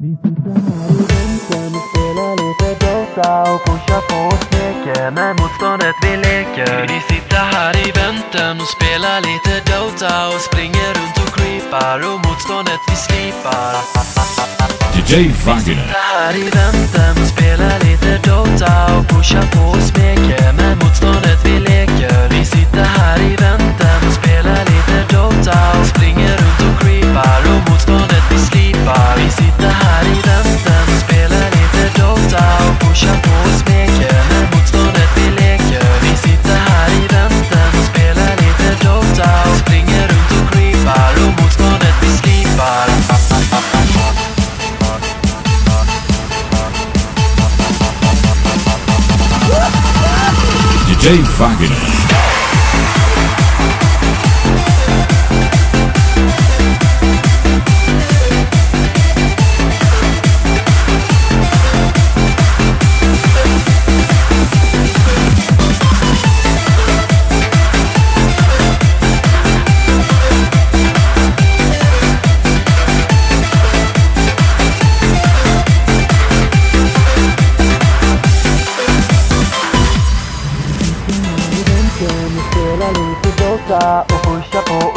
Vi sitter här i bänken och spelar lite Dota och pushar på och smeker med motståndet vi leker. Vi sitter här i bänken och spelar lite Dota och springer runt och creepar och motståndet vi slipar. DJ Wagner. Vi sitter här i bänken och spelar lite Dota och pushar på och smeker med motståndet vi leker. Vi sitter här i bänken och spelar lite Dota och springer runt och creepar och motståndet vi slipar. Vi sitter här i bänken och spelar lite Dota och pushar på och smeker med motståndet vi leker. Vi sitter här i bänken och spelar lite Dota och springer runt och creepar och motståndet vi slipar. DJ Wagner. Vi spelar lite Dota